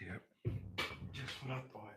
Yep. Just what I thought.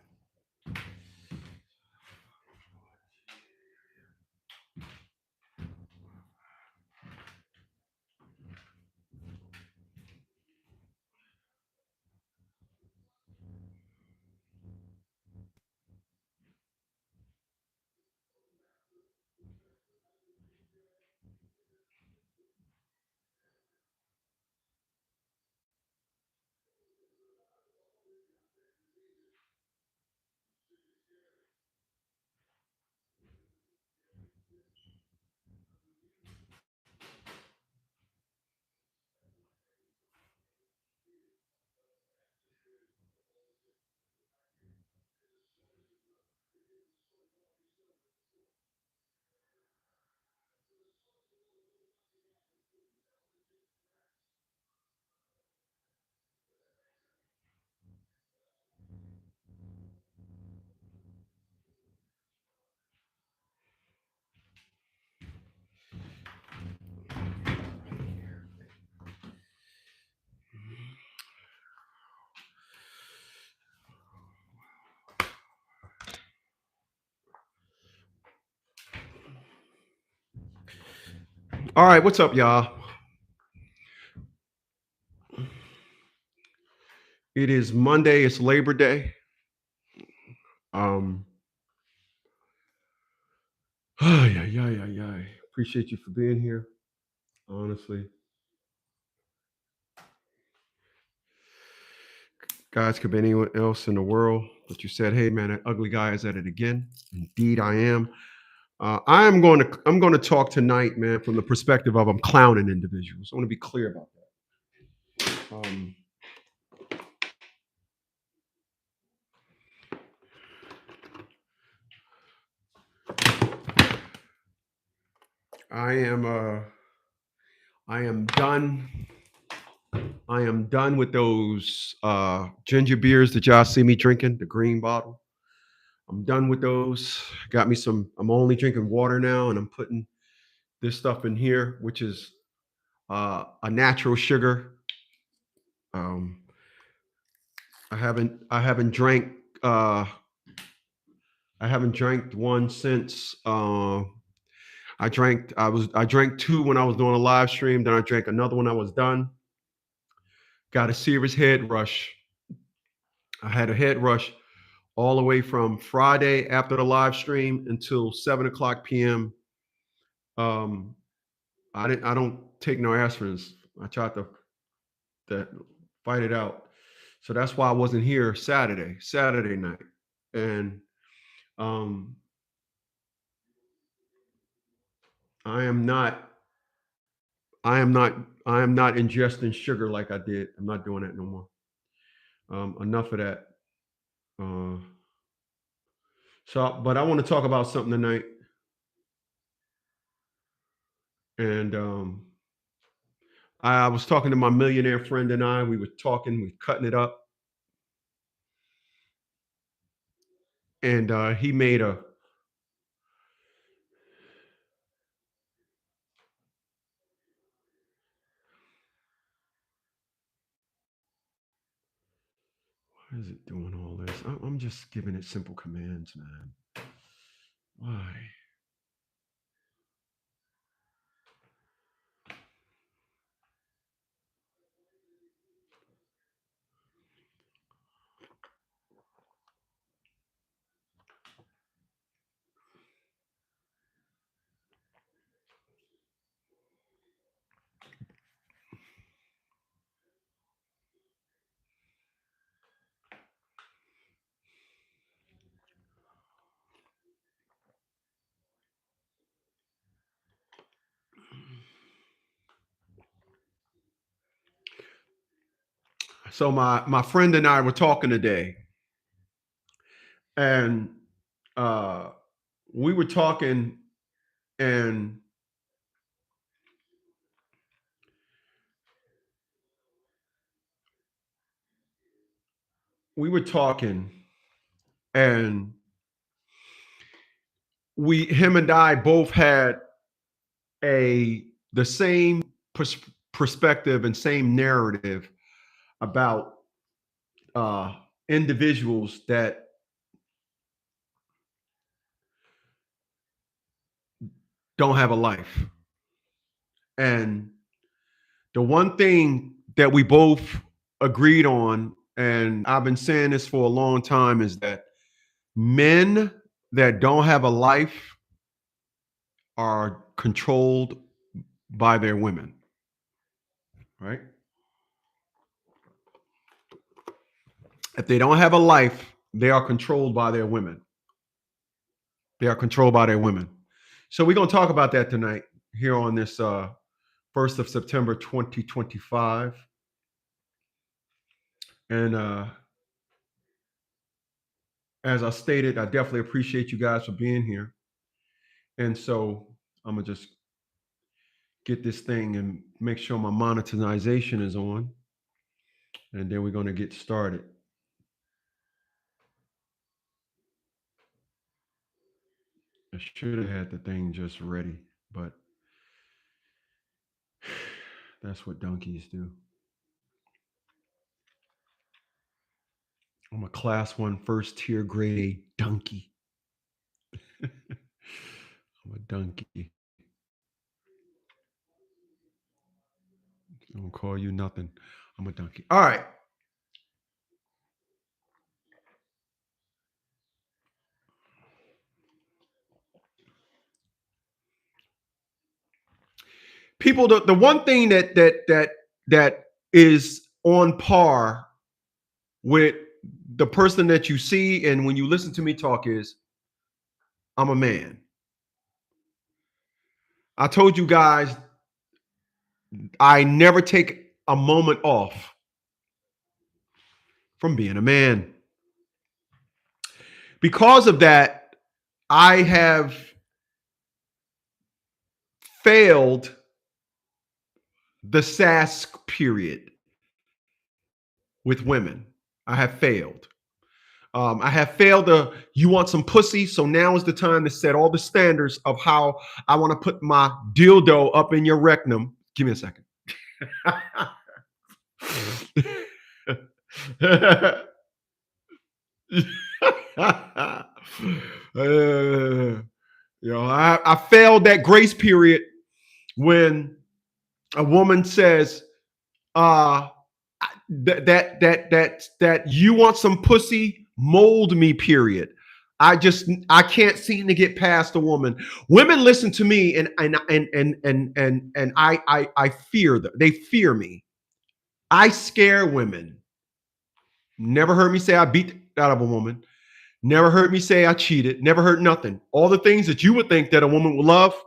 All right, what's up, y'all? It is Monday. It's Labor Day. Um, yeah. Appreciate you for being here. Honestly, guys, could be anyone else in the world, but you said, "Hey, man, that ugly guy is at it again." Indeed, I am. I'm going to talk tonight, man, from the perspective of I'm clowning individuals. I want to be clear about that. I am. I am done. I am done with those ginger beers that y'all see me drinking, the green bottle. I'm done with those. Got me some. I'm only drinking water now, and I'm putting this stuff in here, which is a natural sugar. Um, I haven't drank. Uh, I haven't drank one since. I drank two when I was doing a live stream. Then I drank another when I was done. Got a serious head rush. I had a head rush all the way from Friday after the live stream until 7 o'clock p.m. Um, I don't take no aspirins. I tried to fight it out. So that's why I wasn't here Saturday night. And um, I am not I am not I am not ingesting sugar like I did. I'm not doing that no more. Enough of that. Uh, but I want to talk about something tonight. And I was talking to my millionaire friend and I. We were talking, we cutting it up, and he made a. Why is it doing all this? I'm just giving it simple commands, man. Why? So my friend and I were talking today, and uh, we were talking, and we were talking, and him and I both had the same perspective and same narrative about uh, individuals that don't have a life. And the one thing that we both agreed on, and I've been saying this for a long time, is that men that don't have a life are controlled by their women, right? If they don't have a life, they are controlled by their women. They are controlled by their women. So we're going to talk about that tonight here on this 1st of September 2025. And as I stated, I definitely appreciate you guys for being here. And so I'm going to just get this thing and make sure my monetization is on. And then we're going to get started. I should have had the thing just ready, but that's what donkeys do. I'm a class 1 first tier grade A donkey. I'm a donkey. I don't call you nothing. I'm a donkey. All right. People, the one thing that is on par with the person that you see and when you listen to me talk is I'm a man. I told you guys I never take a moment off from being a man. Because of that, I have failed the sass period with women. I have failed. I have failed the you want some pussy, so now is the time to set all the standards of how I want to put my dildo up in your rectum. Give me a second. I failed that grace period when a woman says, that you want some pussy, mold me, period. I can't seem to get past a woman. Women listen to me and I fear them. They fear me. I scare women. Never heard me say I beat out of a woman. Never heard me say I cheated. Never heard nothing. All the things that you would think that a woman would love.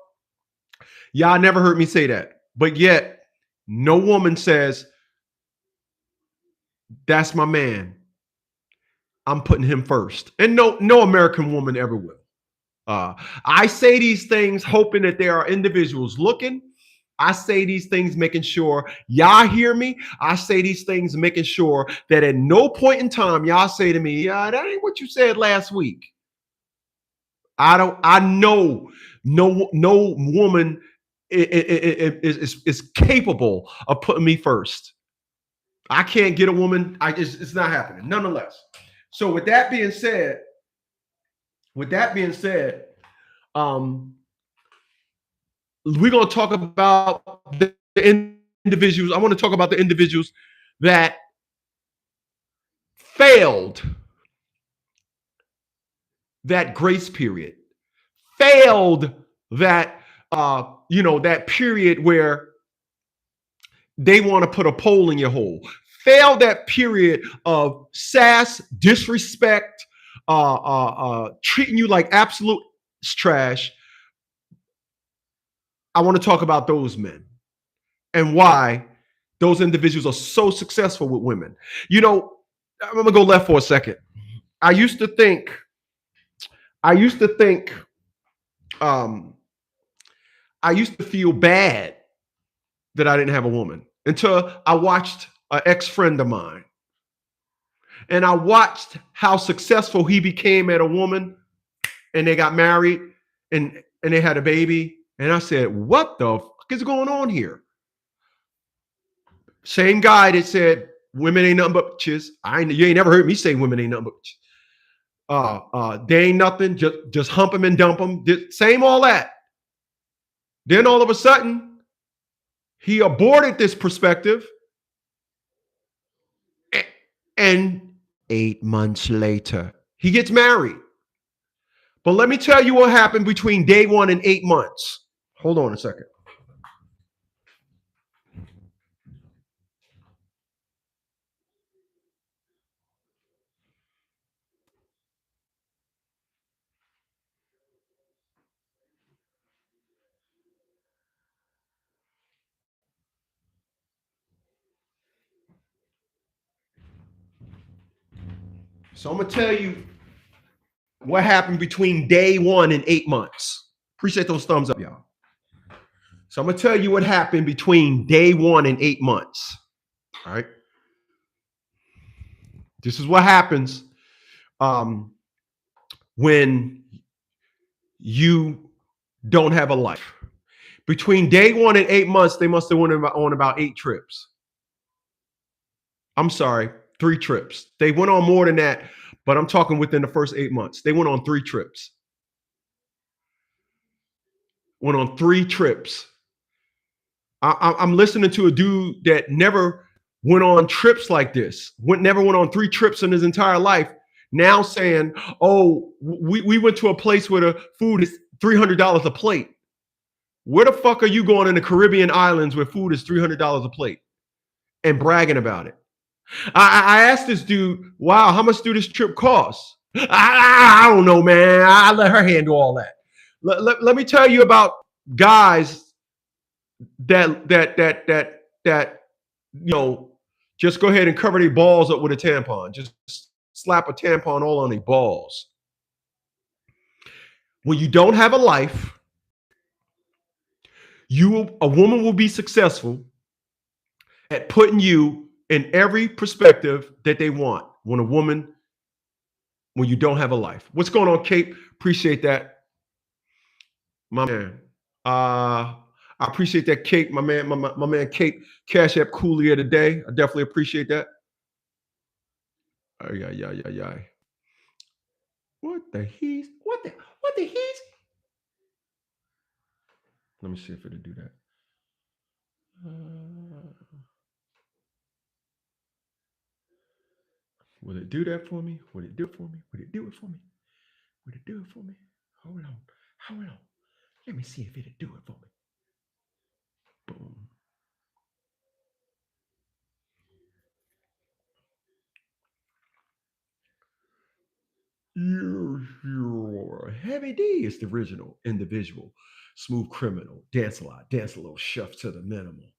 Y'all never heard me say that. But yet, no woman says, that's my man. I'm putting him first. And no American woman ever will. I say these things hoping that there are individuals looking. I say these things making sure y'all hear me. I say these things making sure that at no point in time y'all say to me, yeah, that ain't what you said last week. I know no woman is capable of putting me first. I can't get a woman. It's not happening. Nonetheless. So with that being said, um, we're going to talk about the individuals. I want to talk about the individuals that failed that grace period, failed that that period where they want to put a pole in your hole, failed that period of sass, disrespect, treating you like absolute trash. I want to talk about those men and why those individuals are so successful with women. You know, I'm gonna go left for a second. I used to think, I used to think, um, I used to feel bad that I didn't have a woman until I watched an ex-friend of mine. And I watched how successful he became at a woman, and they got married and they had a baby. And I said, what the fuck is going on here? Same guy that said women ain't nothing but bitches. You ain't never heard me say women ain't nothing but bitches. They ain't nothing, just hump them and dump them. Same all that. Then all of a sudden, he aborted this perspective. And 8 months later, he gets married. But let me tell you what happened between day 1 and 8 months. Hold on a second. So I'm going to tell you what happened between day 1 and 8 months. Appreciate those thumbs up, y'all. So I'm going to tell you what happened between day 1 and 8 months. All right. This is what happens when you don't have a life. Between day 1 and 8 months, they must have went on about 8 trips. I'm sorry, 3 trips. They went on more than that, but I'm talking within the first 8 months. They went on 3 trips. Went on 3 trips. I'm listening to a dude that never went on trips like this. Never went on 3 trips in his entire life. Now saying, "Oh, we went to a place where the food is $300 a plate." Where the fuck are you going in the Caribbean islands where food is $300 a plate? And bragging about it. I asked this dude, "Wow, how much do this trip cost?" I don't know, man. I let her handle all that. Let me tell you about guys that just go ahead and cover their balls up with a tampon. Just slap a tampon all on their balls. When you don't have a life, a woman will be successful at putting you in every perspective that they want. When you don't have a life. What's going on, Kate? Appreciate that, my man. I appreciate that, Kate, my man, Kate, Cash App Coolie of the day. I definitely appreciate that. Oh, yeah. What the he's? What the he's? Let me see if it'll do that. Will it do that for me? Would it do it for me? Would it do it for me? Would it do it for me? Hold on. Let me see if it'll do it for me. Boom. Heavy D is the original individual. Smooth criminal. Dance a lot. Dance a little. Chef to the minimal.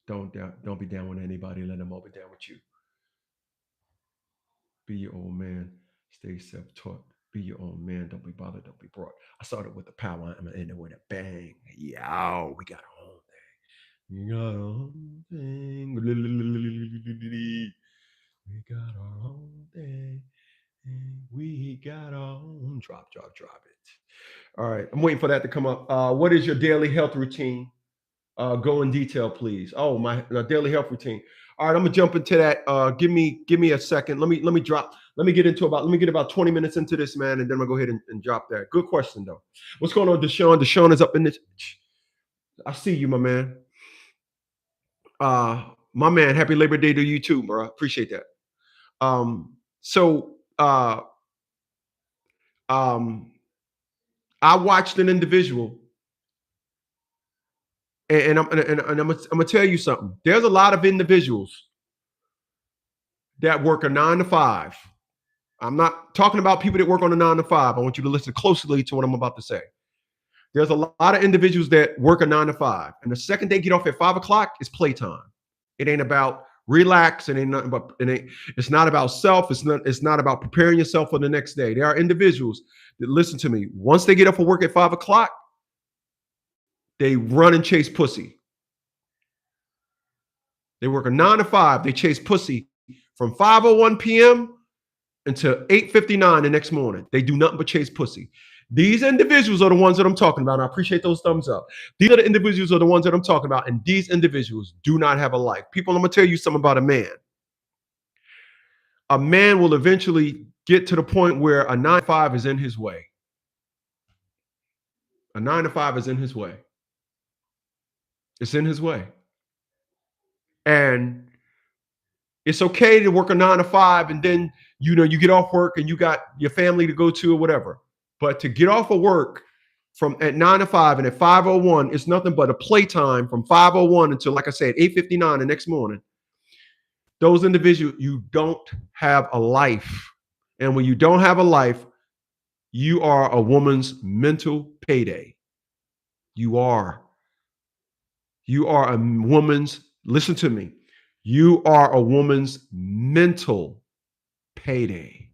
Don't be down with anybody. Let them all be down with you. Be your own man. Stay self-taught. Be your own man. Don't be bothered. Don't be brought. I started with the power. I'm gonna end it with a bang. Yo, we got our own thing. We got our own thing. We got our own thing. We got our own. Drop it. All right. I'm waiting for that to come up. What is your daily health routine? Go in detail, please. Oh, my daily health routine. All right, I'm gonna jump into that. Give me a second. Let me get about 20 minutes into this, man, and then I'm gonna go ahead and drop that. Good question though. What's going on, Deshaun? Deshaun is up in this. I see you, my man. My man, happy Labor Day to you too, bro. Appreciate that. So I watched an individual, and I'm gonna tell you something. There's a lot of individuals that work a 9 to 5. I'm not talking about people that work on a 9 to 5. I want you to listen closely to what I'm about to say. There's a lot of individuals that work a 9 to 5, and the second they get off at 5 o'clock is playtime. It ain't about relax. It ain't nothing but it's not about self. It's not about preparing yourself for the next day. There are individuals that, listen to me, once they get up for work at 5 o'clock, they run and chase pussy. They work a 9 to 5. They chase pussy from 5:01 p.m. until 8:59 the next morning. They do nothing but chase pussy. These individuals are the ones that I'm talking about. And I appreciate those thumbs up. These are the individuals are the ones that I'm talking about. And these individuals do not have a life. People, I'm going to tell you something about a man. A man will eventually get to the point where a 9 to 5 is in his way. A 9 to 5 is in his way. It's in his way. And it's okay to work a 9 to 5 and then, you get off work and you got your family to go to or whatever. But to get off of work from at 9 to 5 and at 5:01, it's nothing but a playtime from 5:01 until, like I said, 8:59 the next morning. Those individuals, you don't have a life. And when you don't have a life, you are a woman's mental payday. You are. You are a woman's, listen to me, you are a woman's mental payday.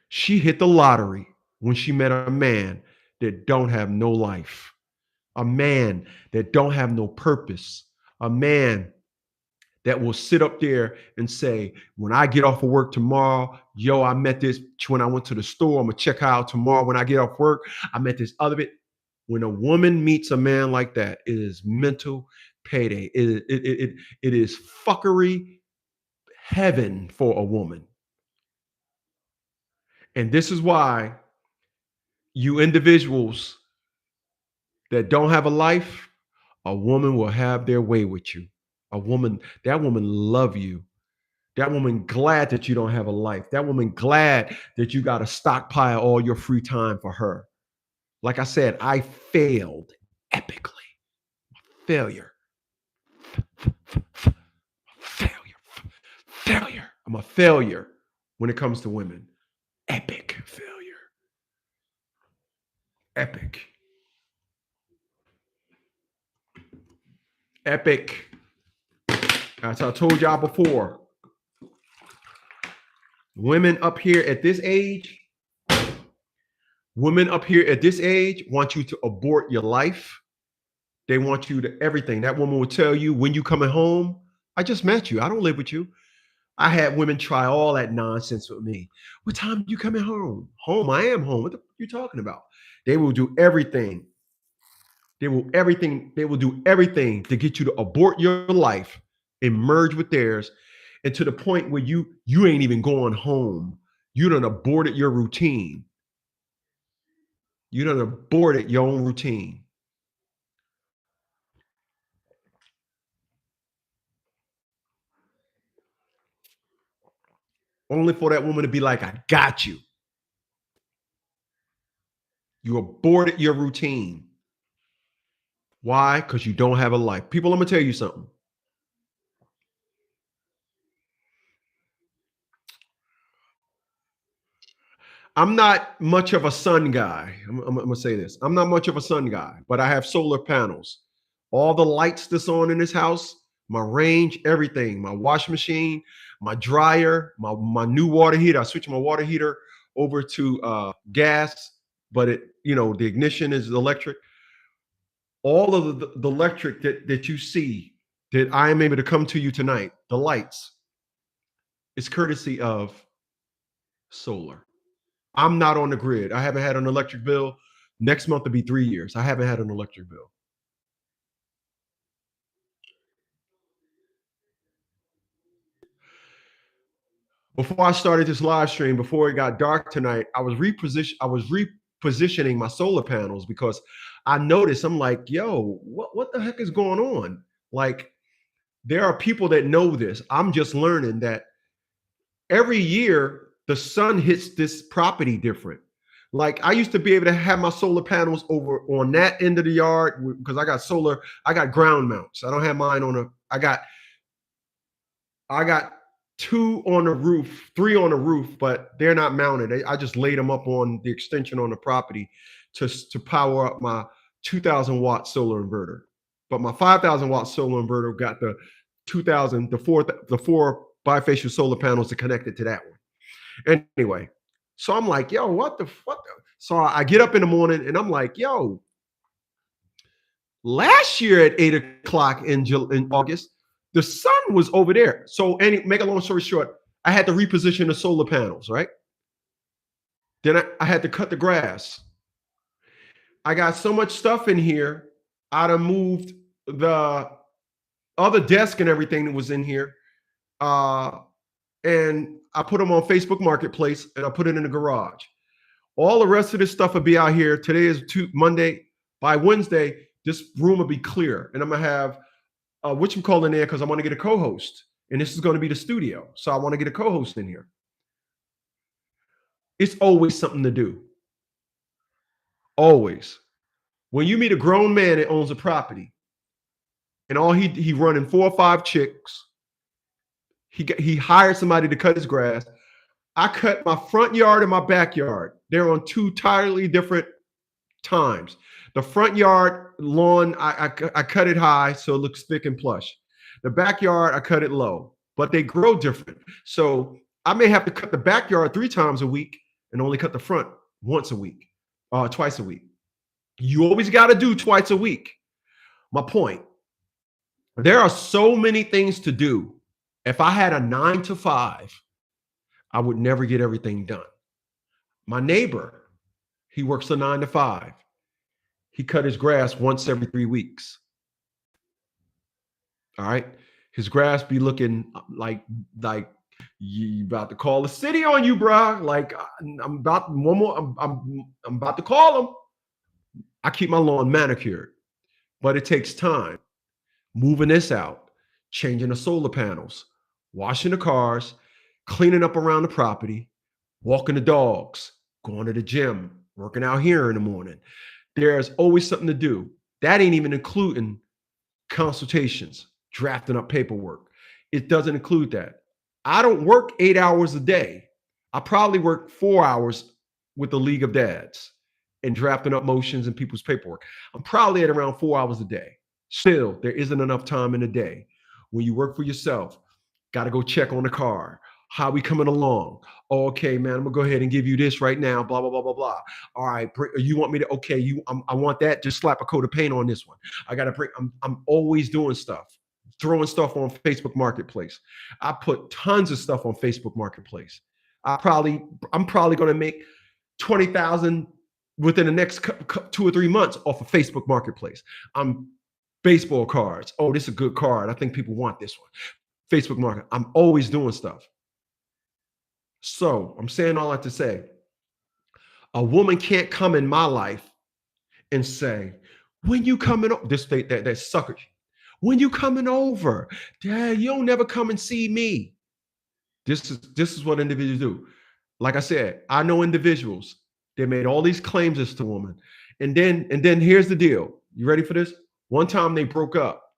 She hit the lottery when she met a man that don't have no life, a man that don't have no purpose, a man that will sit up there and say, when I get off of work tomorrow, I met this when I went to the store. I'm gonna check her out tomorrow. When I get off work, I met this other bit. When a woman meets a man like that, it is mental payday. It is fuckery heaven for a woman. And this is why you individuals that don't have a life, a woman will have their way with you. That woman love you. That woman glad that you don't have a life. That woman glad that you got to stockpile all your free time for her. Like I said, I failed epically. Failure. Failure. I'm a failure when it comes to women. Epic failure. Epic. Epic. As I told y'all before, women up here at this age want you to abort your life. They want you to everything. That woman will tell you when you coming home. I just met you. I don't live with you. I had women try all that nonsense with me. What time are you coming home? Home. I am home. What the fuck are you talking about? They will do everything. They will do everything to get you to abort your life and merge with theirs, and to the point where you ain't even going home. You done aborted your routine. You done aborted your own routine. Only for that woman to be like, I got you. You aborted your routine. Why? Because you don't have a life. People, I'm going to tell you something. I'm not much of a sun guy. I'm going to say this. I'm not much of a sun guy, but I have solar panels. All the lights that's on in this house, my range, everything, my washing machine, my dryer, my new water heater. I switched my water heater over to gas, but the ignition is electric. All of the electric that you see that I am able to come to you tonight, the lights, is courtesy of solar. I'm not on the grid. I haven't had an electric bill. Next month will be 3 years. I haven't had an electric bill. Before I started this live stream, before it got dark tonight, I was repositioning my solar panels because I noticed, I'm like, yo, what the heck is going on? Like, there are people that know this. I'm just learning that every year the sun hits this property different. Like, I used to be able to have my solar panels over on that end of the yard because I got ground mounts. I don't have mine I got 2 on the roof, 3 on the roof, but they're not mounted. I just laid them up on the extension on the property to power up my 2,000 watt solar inverter. but my 5,000 watt solar inverter got the 2,000, the four bifacial solar panels to connect it to that one. Anyway, so I'm like, yo, what the? So I get up in the morning and I'm like, yo, last year at 8 o'clock in August, the sun was over there. So, make a long story short, I had to reposition the solar panels, right? Then I had to cut the grass. I got so much stuff in here. I'd have moved the other desk and everything that was in here. And I put them on Facebook Marketplace and I put it in the garage. All the rest of this stuff will be out here. Today is Monday. By Wednesday, this room will be clear. And I'm going to have whatchamacallit in there because I want to get a co-host. And this is going to be the studio. So I want to get a co-host in here. It's always something to do. Always. When you meet a grown man that owns a property and all he running 4 or 5 chicks, he hired somebody to cut his grass. I cut my front yard and my backyard. They're on 2 entirely different times. The front yard lawn, I cut it high so it looks thick and plush. The backyard, I cut it low, but they grow different. So I may have to cut the backyard 3 times a week and only cut the front twice a week. You always got to do twice a week. My point, there are so many things to do. If I had a 9 to 5, I would never get everything done. My neighbor, he works a 9 to 5. He cut his grass once every 3 weeks. All right. His grass be looking like you about to call the city on you, bro. Like I'm about to call him. I keep my lawn manicured, but it takes time. Moving this out, changing the solar panels, washing the cars, cleaning up around the property, walking the dogs, going to the gym, working out here in the morning. There's always something to do. That ain't even including consultations, drafting up paperwork. It doesn't include that. I don't work 8 hours a day. I probably work 4 hours with the League of Dads and drafting up motions and people's paperwork. I'm probably at around 4 hours a day. Still, there isn't enough time in the day. When you work for yourself, got to go check on the car. How we coming along? Oh, okay, man, I'm gonna go ahead and give you this right now. Blah, blah, blah, blah, blah. All right, you want me to? Okay, I want that. Just slap a coat of paint on this one. I gotta bring. I'm always doing stuff, throwing stuff on Facebook Marketplace. I put tons of stuff on Facebook Marketplace. I'm probably gonna make 20,000 within the next 2 or 3 months off of Facebook Marketplace. Baseball cards. Oh, this is a good card. I think people want this one. Facebook Market. I'm always doing stuff. So I'm saying all that to say, a woman can't come in my life and say, when you coming over, that sucker, when you coming over, Dad, you don't never come and see me. This is what individuals do. Like I said, I know individuals, they made all these claims as to woman. And then here's the deal. You ready for this? One time they broke up.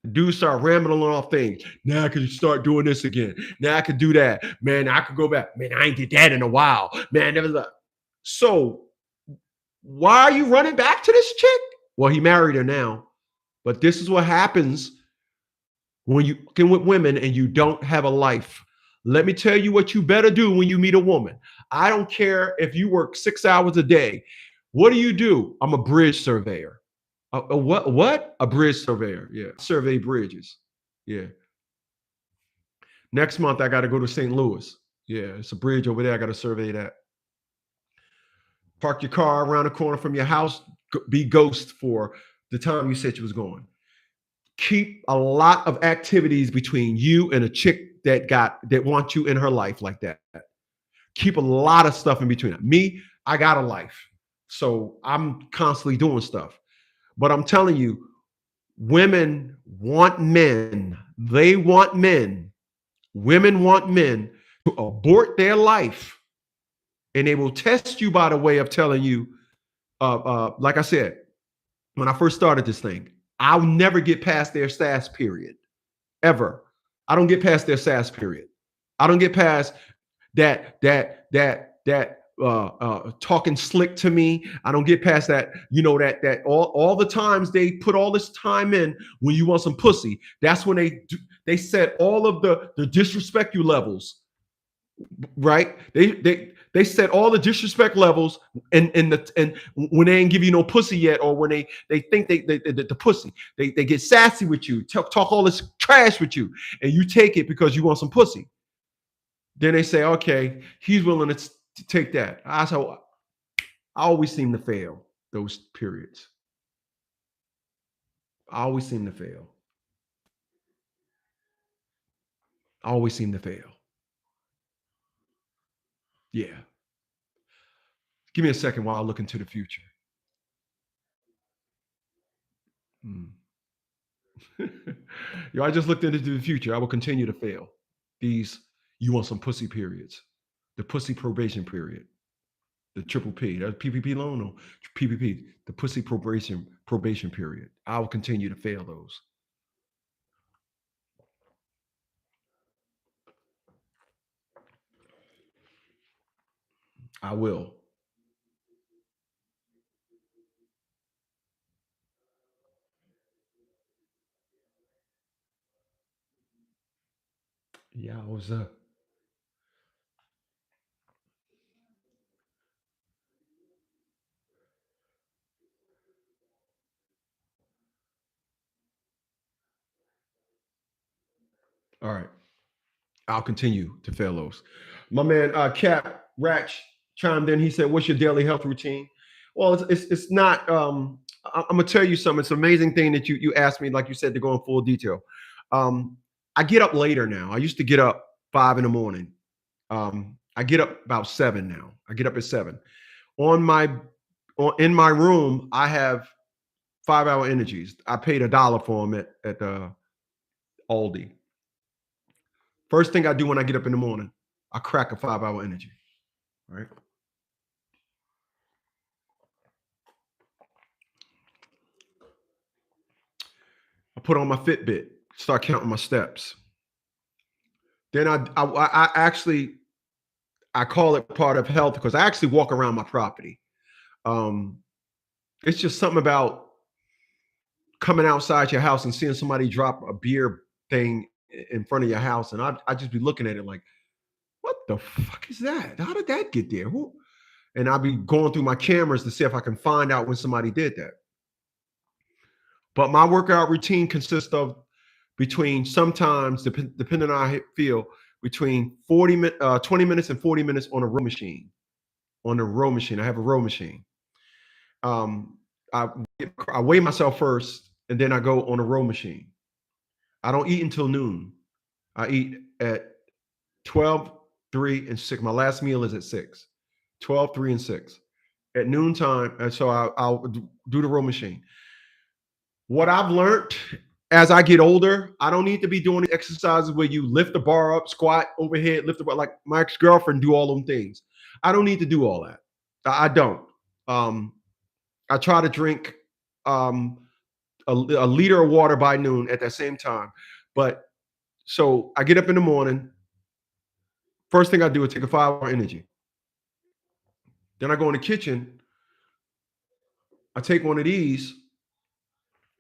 The dude started rambling off things. Now I could start doing this again. Now I could do that. Man, I could go back. Man, I ain't did that in a while. Man, so why are you running back to this chick? Well, he married her now. But this is what happens when you get with women and you don't have a life. Let me tell you what you better do when you meet a woman. I don't care if you work 6 hours a day. What do? I'm a bridge surveyor. What? A bridge surveyor. Yeah. Survey bridges. Yeah. Next month, I got to go to St. Louis. Yeah. It's a bridge over there. I got to survey that. Park your car around the corner from your house. Be ghost for the time you said you was going. Keep a lot of activities between you and a chick that wants you in her life like that. Keep a lot of stuff in between. Me, I got a life. So I'm constantly doing stuff. But I'm telling you, women want men. They want men. Women want men to abort their life. And they will test you by the way of telling you, like I said, when I first started this thing, I'll never get past their SAS period. Ever. I don't get past their SAS period. I don't get past that talking slick to me. I don't get past that. You know that all the times they put all this time in when you want some pussy. That's when they set all of the disrespect you levels, right? They set all the disrespect levels and when they ain't give you no pussy yet, or when they think the pussy, they get sassy with you, talk all this trash with you, and you take it because you want some pussy. Then they say, okay, he's willing to take that. I always seem to fail those periods. I always seem to fail. I always seem to fail. Yeah. Give me a second while I look into the future. Hmm. Yo, I just looked into the future. I will continue to fail these you want some pussy periods, the pussy probation period, the triple P, that's PPP loan or PPP, the pussy probation period. I will continue to fail those. I will. Yeah, I was. All right. I'll continue to fail those. My man Cap Ratch chimed in. He said, "What's your daily health routine?" Well, it's not. I'm gonna tell you something. It's an amazing thing that you asked me, like you said, to go in full detail. Um, I get up later now. I used to get up 5 in the morning. I get up about 7 now. I get up at 7. On my in my room, I have 5 hour energies. I paid $1 for them at Aldi. First thing I do when I get up in the morning, I crack a 5 hour energy. Right. I put on my Fitbit, start counting my steps. Then I actually I call it part of health because I actually walk around my property. Um, it's just something about coming outside your house and seeing somebody drop a beer thing in front of your house, and I just be looking at it like, what the fuck is that? How did that get there? Who? And I'll be going through my cameras to see if I can find out when somebody did that. But my workout routine consists of between sometimes, depending on how I feel, between 20 minutes and 40 minutes on a row machine. On the row machine, I have a row machine. Um, I, I weigh myself first, and then I go on a row machine. I don't eat until noon. I eat at 12, 3, and 6. My last meal is at 6. 12, 3, and 6. At noontime, and so I'll do the row machine. What I've learned as I get older, I don't need to be doing exercises where you lift the bar up, squat overhead, lift the bar like my ex-girlfriend do all them things. I don't need to do all that. I don't. Um, I try to drink um, a liter of water by noon at that same time. But so I get up in the morning. First thing I do is take a 5 hour energy. Then I go in the kitchen. I take one of these.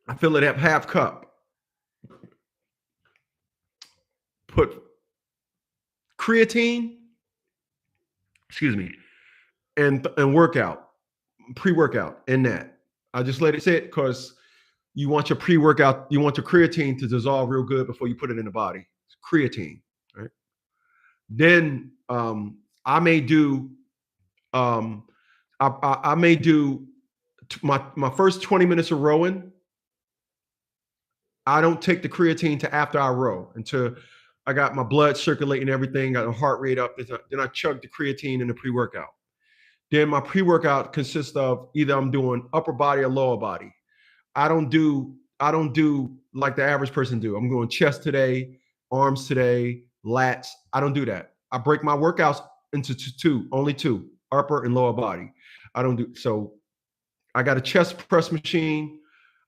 I fill it up half cup. Put creatine, excuse me, and workout, pre-workout in that. I just let it sit because you want your pre-workout, you want your creatine to dissolve real good before you put it in the body. It's creatine, right? Then I may do um, I may do my first 20 minutes of rowing. I don't take the creatine to after I row until I got my blood circulating, everything, got a heart rate up. Then I chug the creatine in the pre-workout. Then my pre-workout consists of either I'm doing upper body or lower body. I don't do like the average person do. I'm going chest today, arms today, lats. I don't do that. I break my workouts into two, only two, upper and lower body. I don't do so. I got a chest press machine.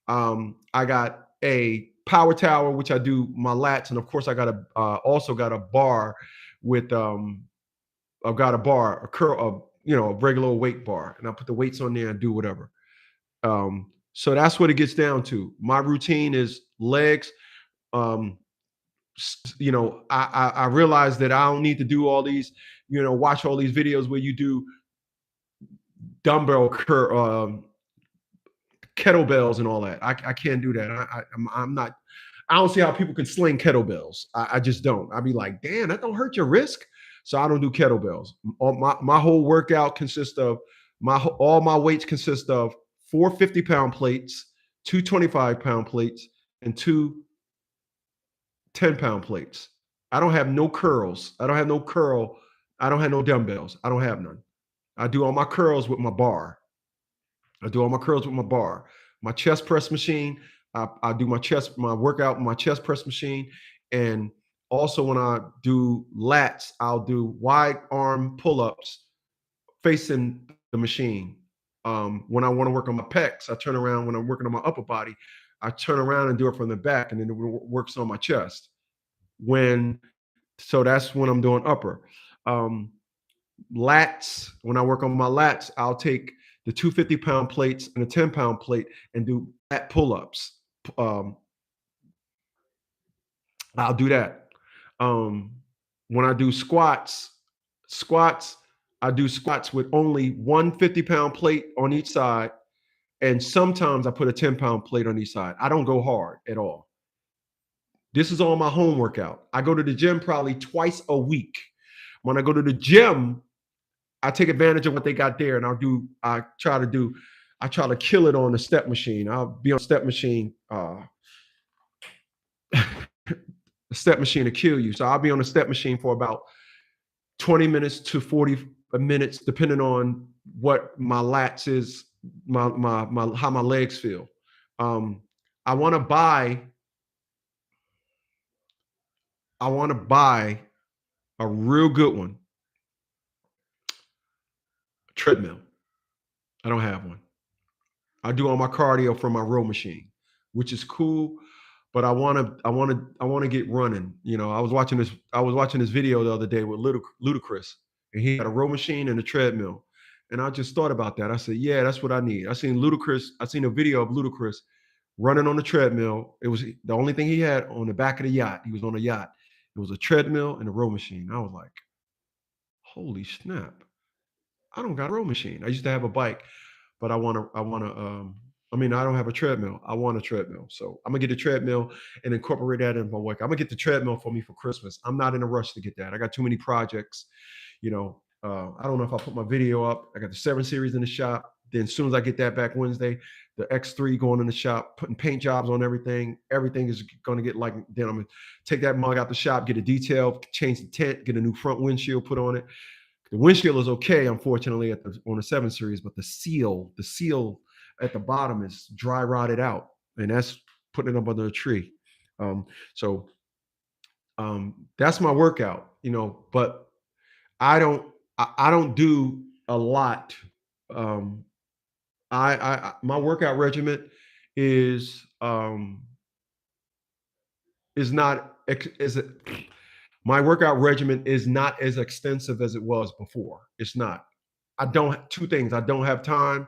I got a power tower, which I do my lats, and of course I got also got a bar with I've got a bar, a curl, a regular weight bar, and I put the weights on there and do whatever. So that's what it gets down to. My routine is legs. Um, I realize that I don't need to do all these, watch all these videos where you do dumbbell kettlebells and all that. I can't do that. I'm not. I don't see how people can sling kettlebells. I just don't. I'd be like, damn, that don't hurt your wrist. So I don't do kettlebells. My whole workout consists of all my weights consist of 4 50-pound plates, 2 25-pound plates, and 2 10-pound plates. I don't have no curls. I don't have no curl. I don't have no dumbbells. I don't have none. I do all my curls with my bar. I do all my curls with my bar. My chest press machine, I do my workout with my chest press machine. And also when I do lats, I'll do wide arm pull-ups facing the machine. When I want to work on my pecs, I turn around. When I'm working on my upper body, I turn around and do it from the back, and then it works on my chest. So that's when I'm doing upper. Um, Lats, when I work on my lats, I'll take the 2 50-pound plates and a 10-pound plate and do lat pull-ups. Um, I'll do that. Um, when I do squats, I do squats with only 1 50-pound plate on each side. And sometimes I put a 10-pound plate on each side. I don't go hard at all. This is all my home workout. I go to the gym probably twice a week. When I go to the gym, I take advantage of what they got there, and I try to kill it on the step machine. I'll be on step machine. The step machine to kill you. So I'll be on the step machine for about 20 minutes to 40 minutes, depending on what my lats is, my how my legs feel. Um, I want to buy. I want to buy a real good one, treadmill. I don't have one. I do all my cardio from my row machine, which is cool. But I want to get running. I was watching this video the other day with Ludacris, and he had a row machine and a treadmill. And I just thought about that. I said, yeah, that's what I need. I seen a video of Ludacris running on the treadmill. It was the only thing he had on the back of the yacht. He was on a yacht. It was a treadmill and a row machine. I was like, holy snap. I don't got a row machine. I used to have a bike, but I don't have a treadmill. I want a treadmill. So I'm gonna get a treadmill and incorporate that in my work. I'm gonna get the treadmill for me for Christmas. I'm not in a rush to get that. I got too many projects. I don't know if I'll put my video up. I got the 7 series in the shop. Then as soon as I get that back Wednesday, the X3 going in the shop, putting paint jobs on everything. Everything is gonna get like, then I'm gonna take that mug out the shop, get a detail, change the tent, get a new front windshield put on it. The windshield is okay, unfortunately, on the 7 series, but the seal at the bottom is dry rotted out, and that's putting it up under a tree. Um, so that's my workout, but I don't do a lot. Um, my workout regimen is is not is it my workout regimen is not as extensive as it was before. It's not. I don't Two things. I don't have time,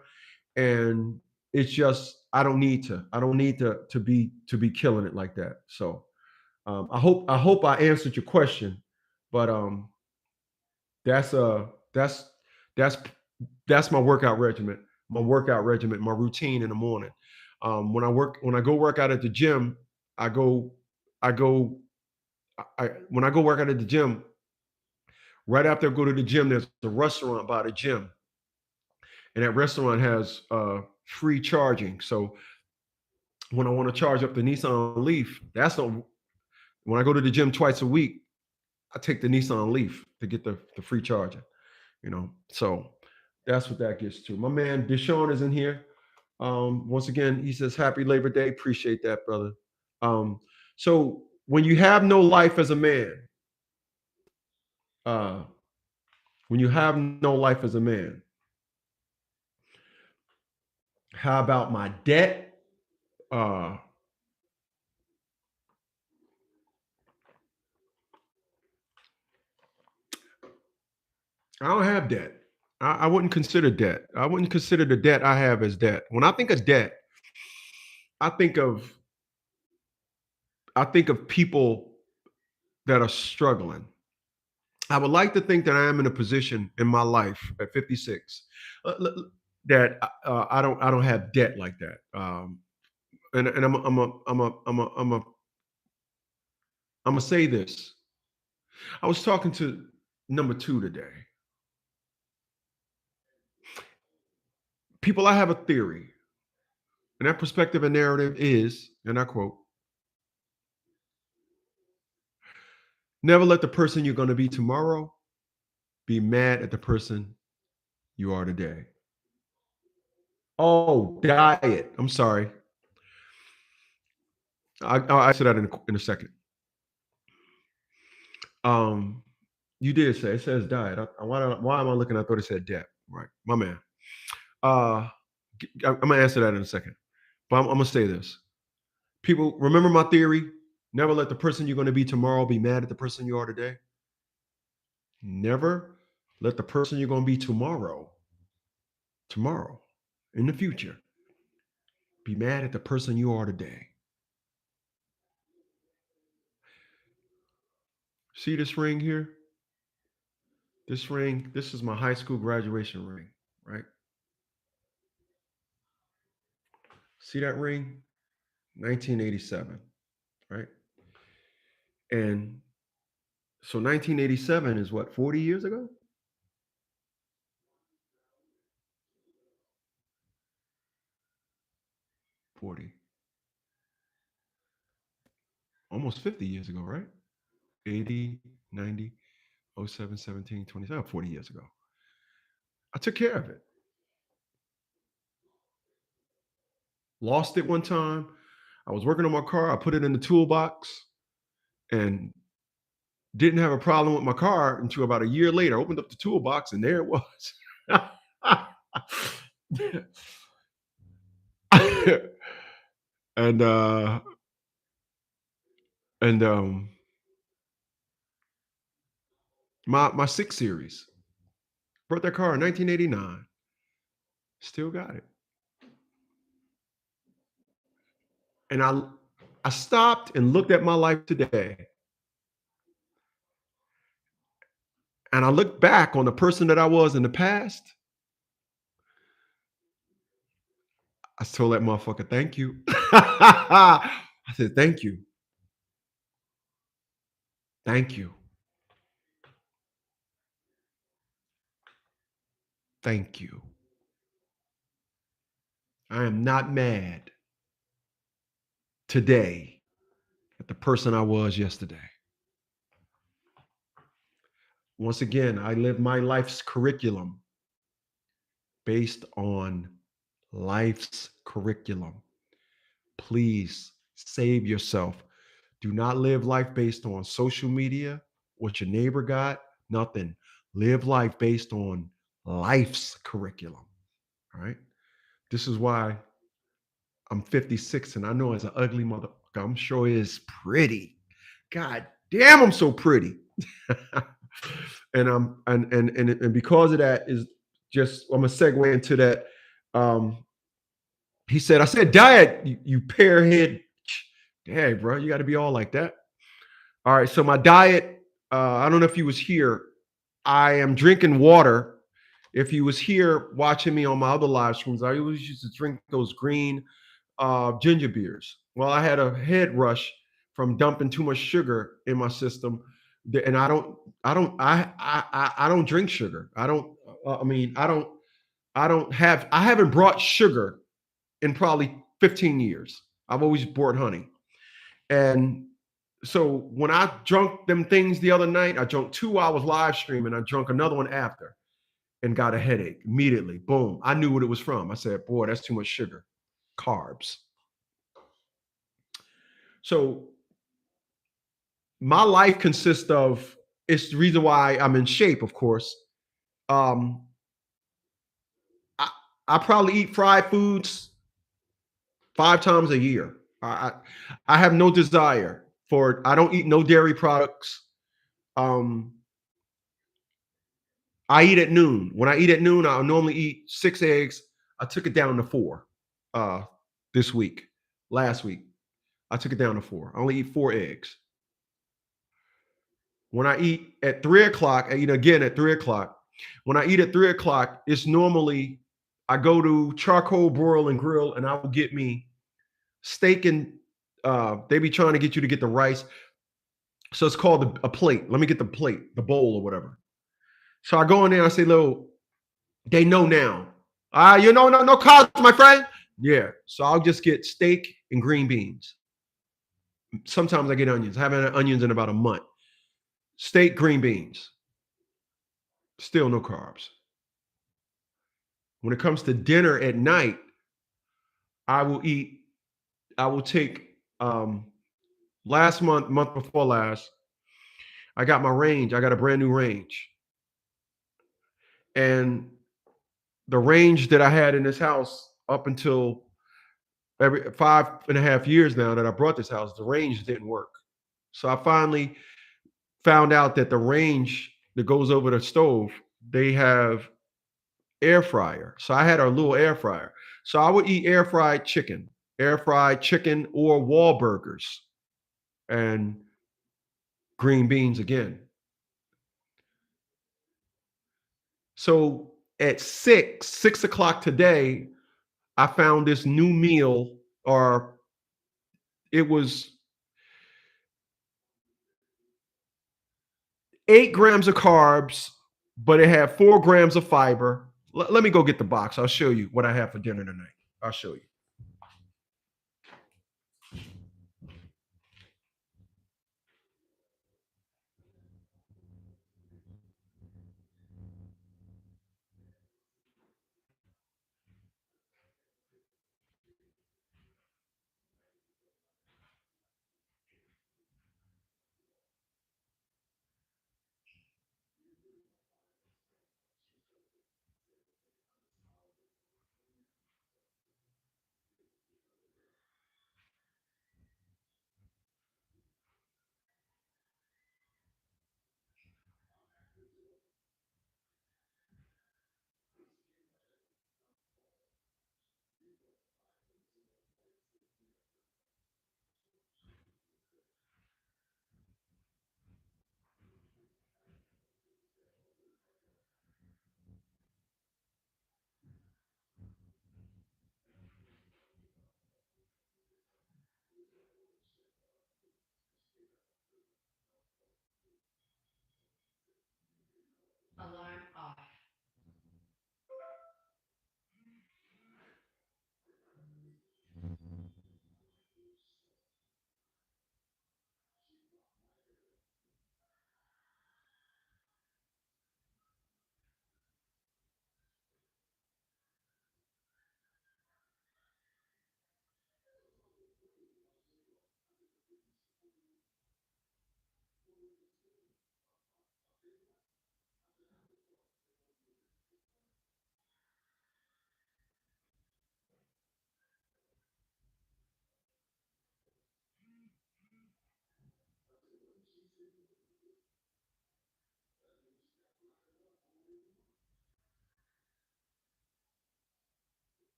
and it's just I don't need to be killing it like that. So I hope I answered your question, but that's that's that's that's my workout regimen. My routine in the morning. When I go work out at the gym, I go I go when I go work out at the gym, right after I go to the gym, there's a restaurant by the gym, and that restaurant has free charging. So when I want to charge up the Nissan Leaf, when I go to the gym twice a week, I take the Nissan Leaf to get the free charging. So that's what that gets to. My man Deshaun is in here. Once again, he says Happy Labor Day. Appreciate that, brother. So when you have no life as a man, uh, when you have no life as a man, how about my debt? Uh, I don't have debt. I wouldn't consider debt. I wouldn't consider the debt I have as debt. When I think of debt, I think of I think of people that are struggling. I would like to think that I am in a position in my life at 56 that I don't have debt like that. And I'm gonna say this. I was talking to number two today. People, I have a theory, and that perspective and narrative is, and I quote, never let the person you're going to be tomorrow be mad at the person you are today. Oh, diet. I'm sorry. I'll answer that in a second. Um, you did say it says diet. Why am I looking? I thought it said debt. Right, my man. Uh, I'm gonna answer that in a second, but I'm gonna say this. People, remember my theory. Never let the person you're going to be tomorrow be mad at the person you are today. Never let the person you're going to be tomorrow, in the future, be mad at the person you are today. See this ring here? This ring, this is my high school graduation ring, right? See that ring? 1987, right? And so 1987 is what, 40 years ago? 40. Almost 50 years ago, right? 80, 90, 07, 17, 27, 40 years ago. I took care of it. Lost it one time. I was working on my car. I put it in the toolbox and didn't have a problem with my car until about a year later. I opened up the toolbox and there it was. and uh and my 6 series. Brought that car in 1989. Still got it. And I stopped and looked at my life today. And I looked back on the person that I was in the past. I told that motherfucker, thank you. I said, thank you. Thank you. Thank you. I am not mad today at the person I was yesterday. Once again, I live my life's curriculum based on life's curriculum. Please save yourself. Do not live life based on social media, what your neighbor got, nothing. Live life based on life's curriculum. All right. This is why I'm 56 and I know as an ugly motherfucker, I'm sure is pretty. God damn, I'm so pretty. And because of that is just I'm gonna segue into that. Um, he said, I said, diet, you pearhead. Dang, bro, you got to be all like that. All right, so my diet, I don't know if you was here. I am drinking water. If you was here watching me on my other live streams, I always used to drink those green ginger beers. Well, I had a head rush from dumping too much sugar in my system, and I don't drink sugar. I don't. I mean, I haven't brought sugar in probably 15 years. I've always bought honey, and so when I drunk them things the other night, I drunk 2 hours live streaming. I drunk another one after and got a headache immediately. Boom! I knew what it was from. I said, "Boy, that's too much sugar, carbs." So my life consists of it's the reason why I'm in shape, of course. Um, I, I probably eat fried foods 5 times a year. I have no desire for I don't eat no dairy products. Um, I eat at noon. When I eat at noon, I'll normally eat 6 eggs. I took it down to 4 this week. Last week, I took it down to 4. I only eat 4 eggs. When I eat at 3 o'clock, I eat again at 3 o'clock. When I eat at 3 o'clock, it's normally I go to charcoal broil and grill, and I will get me steak and they be trying to get you to get the rice. So it's called a plate. Let me get the plate, the bowl or whatever. So I go in there and I say, "Little, they know now. No carbs, my friend." Yeah. So I'll just get steak and green beans. Sometimes I get onions. I haven't had onions in about a month. Steak, green beans. Still no carbs. When it comes to dinner at night, I will eat, I will take last month before last, I got my range. I got a brand new range. And the range that I had in this house up until every 5.5 years now that I brought this house, the range didn't work. So I finally found out that the range that goes over the stove, they have air fryer. So I had a little air fryer. So I would eat air fried chicken or wall burgers and green beans again. So at 6 o'clock today, I found this new meal, or it was 8 grams of carbs, but it had 4 grams of fiber. Let me go get the box. I'll show you what I have for dinner tonight. I'll show you.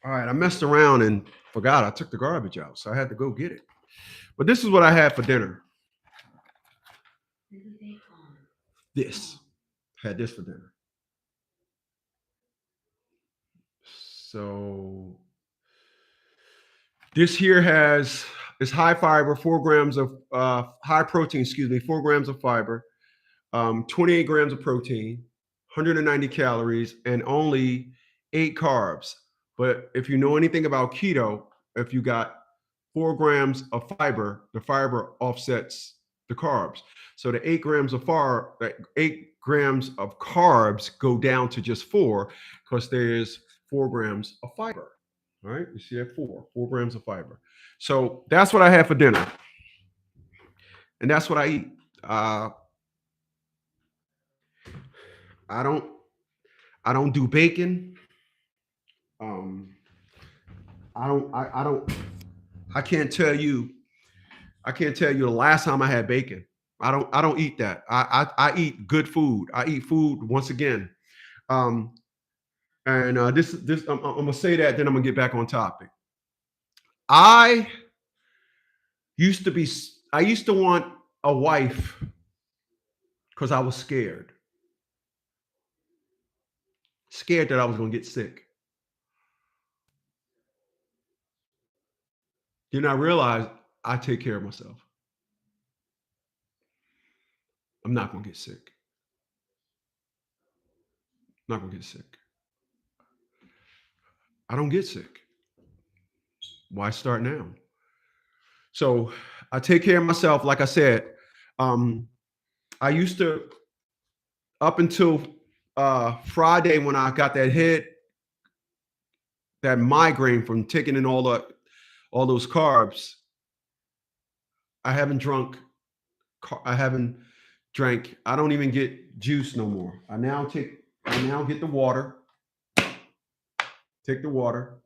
All right, I messed around and forgot I took the garbage out, so I had to go get it. But this is what I had for dinner. This. Had this for dinner. So this here has is high fiber, 4 grams of high protein, 4 grams of fiber, 28 grams of protein, 190 calories, and only 8 carbs. But if you know anything about keto, if you got 4 grams of fiber, the fiber offsets the carbs. So the 8 grams of 8 grams of carbs go down to just 4 because there's 4 grams of fiber. All right, you see that 4 grams of fiber. So that's what I have for dinner, and that's what I eat. I don't I don't do bacon. Um, I don't I can't tell you the last time I had bacon. I don't eat that. I eat good food. I eat food once again. Um, and this I'm gonna say that, then I'm gonna get back on topic. I used to be I used to want a wife because I was scared that I was gonna get sick. Then I realized I take care of myself. I'm not gonna get sick. I'm not gonna get sick. I don't get sick. Why start now? So I take care of myself. Like I said, um, I used to, up until Friday when I got that migraine from taking in all those carbs. I haven't drunk. I haven't drank. I don't even get juice no more. I now get the water. Take the water.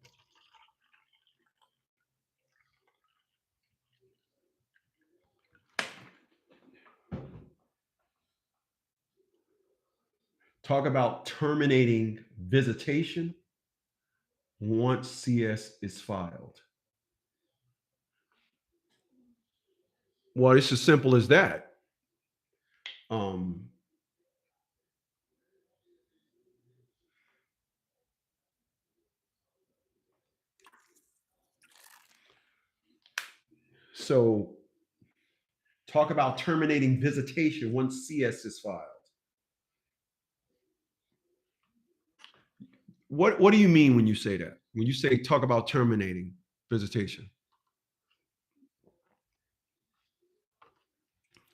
Talk about terminating visitation once CS is filed. Well, it's as simple as that. Um, so talk about terminating visitation once CS is filed. What do you mean when you say that? When you say talk about terminating visitation?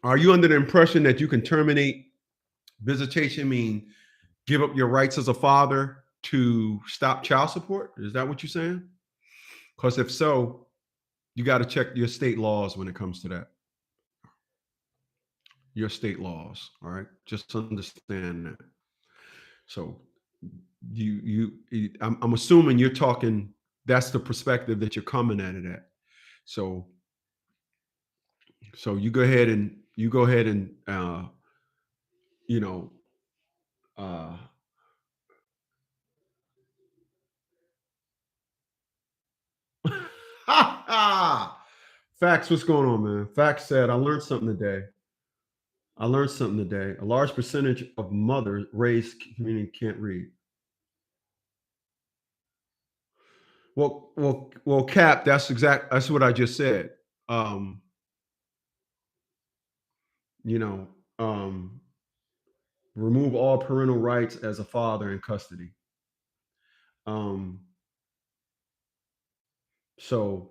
Are you under the impression that you can terminate visitation, mean give up your rights as a father to stop child support? Is that what you're saying? Because if so, you got to check your state laws when it comes to that. Your state laws, all right? Just understand that. So I'm assuming you're talking. That's the perspective that you're coming at it at. So you go ahead and you know uh, Facts, what's going on, man? Facts said, I learned something today. I learned something today. A large percentage of mothers raised community can't read. Cap. That's what I just said. Um, you know, um, remove all parental rights as a father in custody. Um, so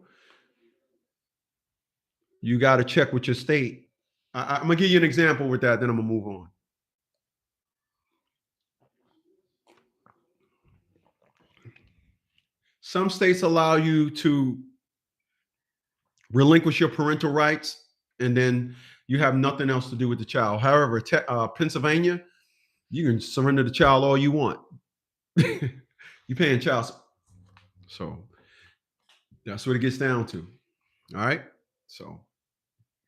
you got to check with your state. I'm gonna give you an example with that. Then I'm gonna move on. Some states allow you to relinquish your parental rights, and then you have nothing else to do with the child. However, Pennsylvania, you can surrender the child all you want. You're paying child support. So that's what it gets down to. All right. So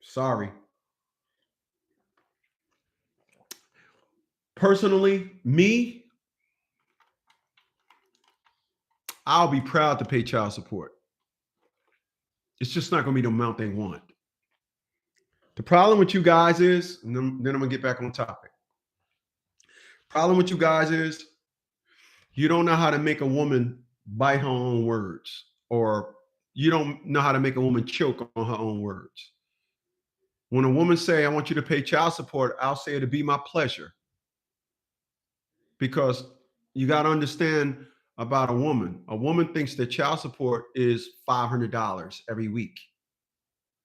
sorry. Personally, me, I'll be proud to pay child support. It's just not going to be the amount they want. The problem with you guys is, and then I'm going to get back on topic. Problem with you guys is you don't know how to make a woman bite her own words, or you don't know how to make a woman choke on her own words. When a woman say, I want you to pay child support, I'll say it'll be my pleasure. Because you got to understand, about a woman. A woman thinks that child support is $500 every week.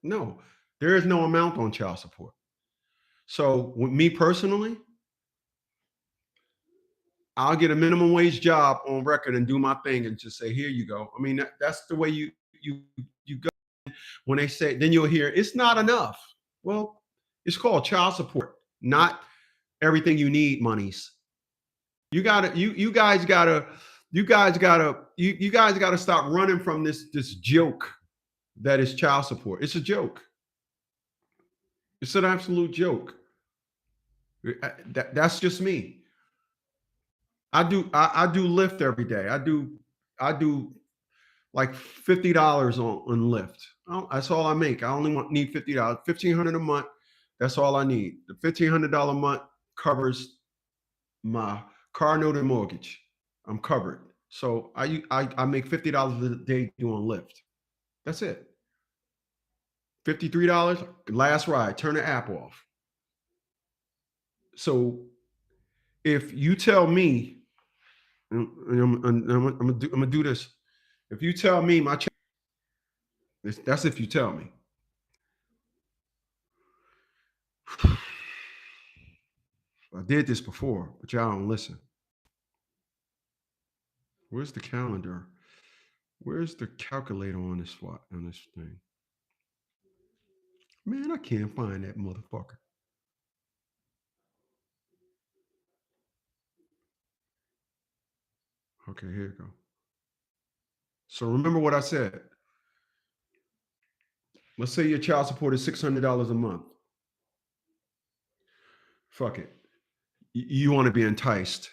No, there is no amount on child support. So with me personally, I'll get a minimum wage job on record and do my thing and just say, here you go. I mean, that's the way you go. When they say, then you'll hear it's not enough. Well, it's called child support, not everything you need monies. You guys gotta stop running from this joke that is child support. It's a joke. It's an absolute joke. That's just me. I do Lyft every day. I do like $50 on Lyft. That's all I make. I only need $50, $1,500 a month. That's all I need. The $1,500 a month covers my car note and mortgage. I'm covered. So I make $50 a day doing Lyft. That's it. $53 last ride. Turn the app off. So if you tell me, and I'm gonna do this. If you tell me that's if you tell me. I did this before, but y'all don't listen. Where's the calendar? Where's the calculator on this thing? Man, I can't find that motherfucker. Okay, here you go. So remember what I said. Let's say your child support is $600 a month. Fuck it. You want to be enticed.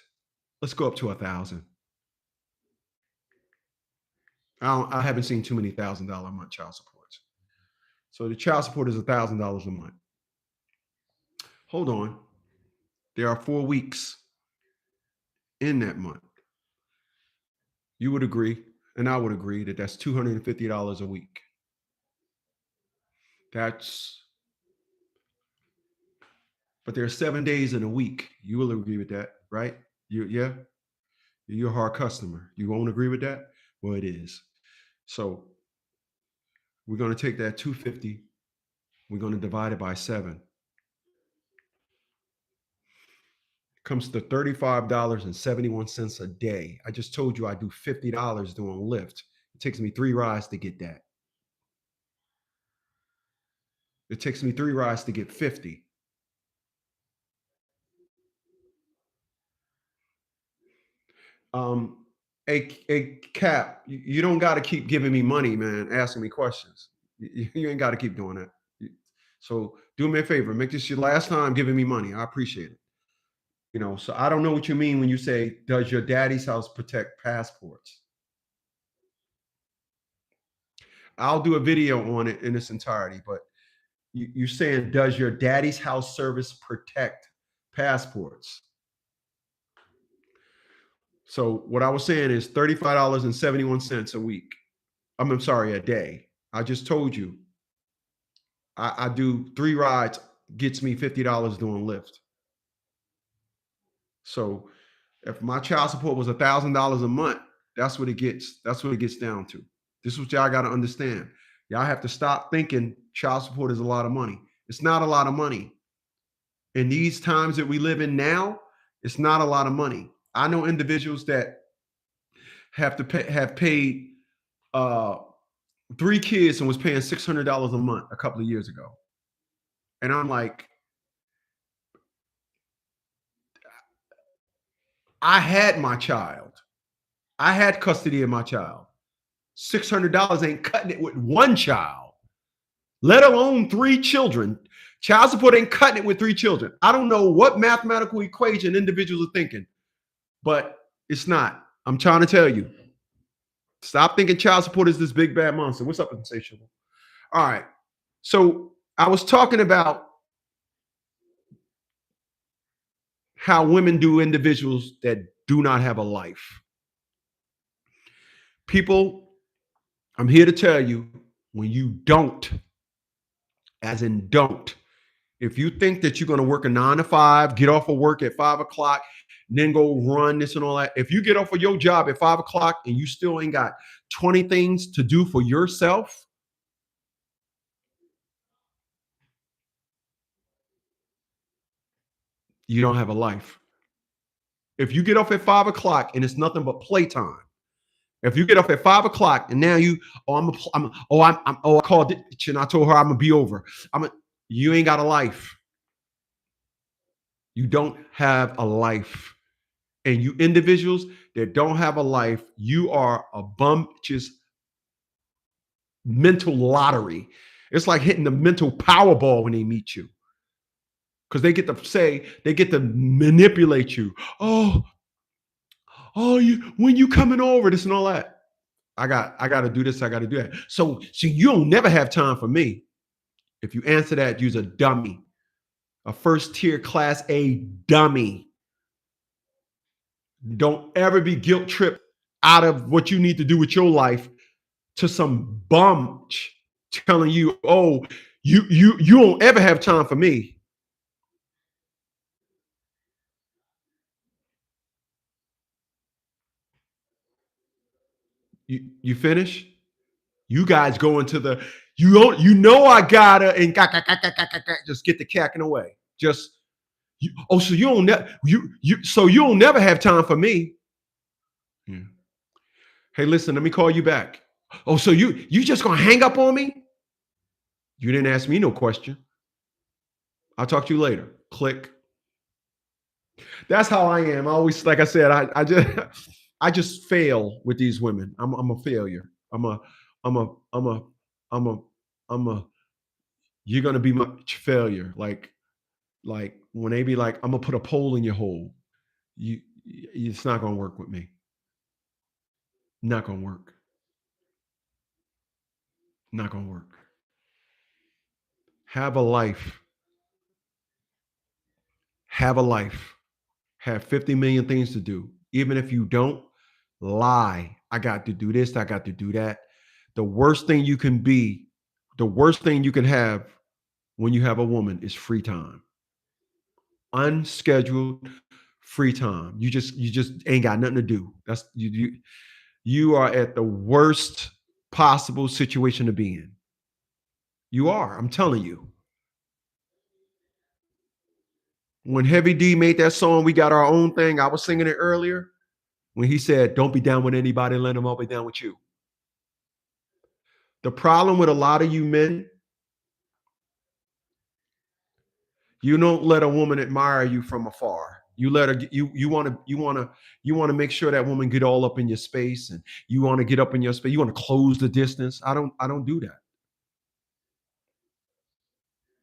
Let's go up to 1,000. I haven't seen too many $1,000 a month child supports. So the child support is $1,000 a month. Hold on. There are 4 weeks in that month. You would agree, and I would agree, that that's $250 a week. But there are 7 days in a week. You will agree with that, right? Yeah, you're a hard customer. You won't agree with that? Well, it is. So we're going to take that 250. We're going to divide it by 7. Comes to $35.71 a day. I just told you I do $50 doing Lyft. It takes me 3 rides to get that. It takes me 3 rides to get 50. A Cap, you don't got to keep giving me money, man, asking me questions. You ain't got to keep doing that. So do me a favor, make this your last time giving me money. I appreciate it. So I don't know what you mean when you say, does your daddy's house protect passports? I'll do a video on it in its entirety, but you're saying, does your daddy's house service protect passports? So what I was saying is $35.71 a week. I'm sorry, a day. I just told you I do 3 rides, gets me $50 doing Lyft. So if my child support was $1,000 a month, that's what it gets. That's what it gets down to. This is what y'all got to understand. Y'all have to stop thinking child support is a lot of money. It's not a lot of money. In these times that we live in now, it's not a lot of money. I know individuals that have paid 3 kids and was paying $600 a month a couple of years ago. And I'm like, I had my child. I had custody of my child. $600 ain't cutting it with one child, let alone 3 children. Child support ain't cutting it with 3 children. I don't know what mathematical equation individuals are thinking, but it's not. I'm trying to tell you. Stop thinking child support is this big bad monster. What's up, Insatiable? All right. So I was talking about how women do individuals that do not have a life. People, I'm here to tell you, when you don't, as in don't, if you think that you're going to work a 9 to 5, get off of work at 5 o'clock and then go run this and all that. If you get off of your job at 5 o'clock and you still ain't got 20 things to do for yourself, you don't have a life. If you get off at 5 o'clock and it's nothing but playtime, if you get off at 5 o'clock and now you, oh, I called it and I told her I'm gonna be over. You ain't got a life. You don't have a life. And you individuals that don't have a life, you are a bumptious mental lottery. It's like hitting the mental Powerball when they meet you. Because they get to manipulate you. When you coming over, this and all that. I gotta do this, I gotta do that. So you don't never have time for me. If you answer that, you's a dummy. A first tier class A dummy. Don't ever be guilt tripped out of what you need to do with your life to some bum telling you, oh, you don't ever have time for me. You finish? You guys go into the I gotta and just get the cacking away. So you don't you don't never have time for me. Yeah. Hey, listen, let me call you back. Oh, so you just gonna hang up on me? You didn't ask me no question. I'll talk to you later. Click. That's how I am. I always, like I said, I just fail with these women. I'm a failure. I'm a I'm a I'm a I'm a I'm a you're gonna be my failure. Like when they be like, I'm gonna put a pole in your hole. It's not gonna work with me. Not gonna work. Not gonna work. Have a life. Have a life. Have 50 million things to do. Even if you don't, lie. I got to do this, I got to do that. The worst thing you can be, the worst thing you can have when you have a woman is free time. Unscheduled free time. You just ain't got nothing to do. That's you are at the worst possible situation to be in. You are. I'm telling you. When Heavy D made that song, We Got Our Own Thing, I was singing it earlier. When he said, don't be down with anybody, let them all be down with you. The problem with a lot of you men, you don't let a woman admire you from afar. You let her you want to make sure that woman get all up in your space, and you want to get up in your space. You want to close the distance. I don't do that.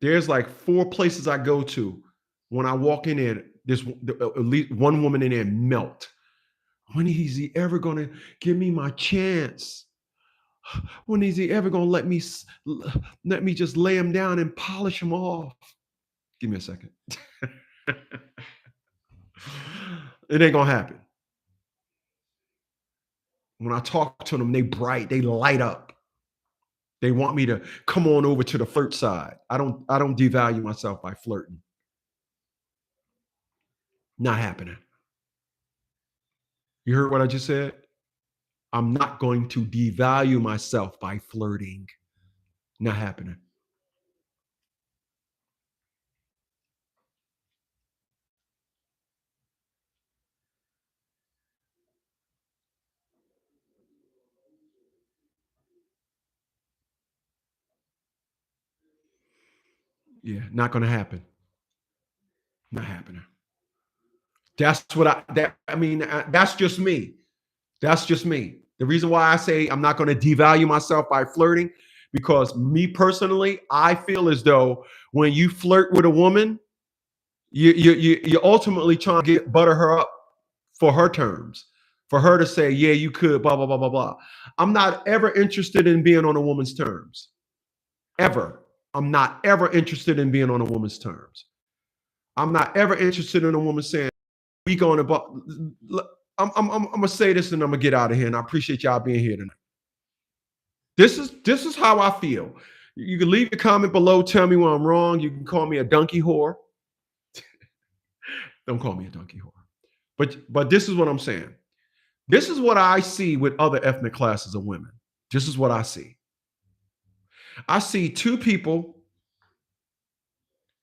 There's like 4 places I go to. When I walk in there, there's at least one woman in there melt. When is he ever going to give me my chance? When is he ever going to let me just lay him down and polish him off? Give me a second. It ain't going to happen. When I talk to them, they bright, they light up. They want me to come on over to the flirt side. I don't devalue myself by flirting. Not happening. You heard what I just said? I'm not going to devalue myself by flirting. Not happening. Yeah, not going to happen. Not happening. That's what that's just me. That's just me. The reason why I say I'm not going to devalue myself by flirting, because me personally, I feel as though when you flirt with a woman, you're ultimately trying to butter her up for her terms, for her to say, yeah, you could, blah, blah, blah, blah, blah. I'm not ever interested in being on a woman's terms. Ever. I'm not ever interested in being on a woman's terms. I'm not ever interested in a woman saying, we going to, I'm gonna say this and I'm gonna get out of here. And I appreciate y'all being here tonight. This is how I feel. You can leave a comment below, tell me where I'm wrong. You can call me a donkey whore. Don't call me a donkey whore. But this is what I'm saying. This is what I see with other ethnic classes of women. This is what I see. I see two people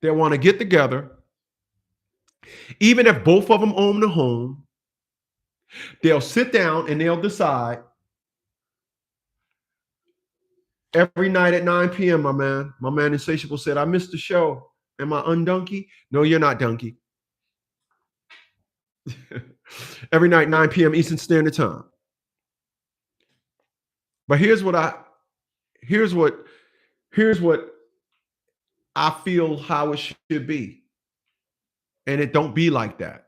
that want to get together. Even if both of them own the home, they'll sit down and they'll decide every night at 9 p.m., my man. My man Insatiable said, I missed the show. Am I undonkey? No, you're not donkey. Every night, 9 p.m. Eastern Standard Time. But here's what I feel how it should be. And it don't be like that.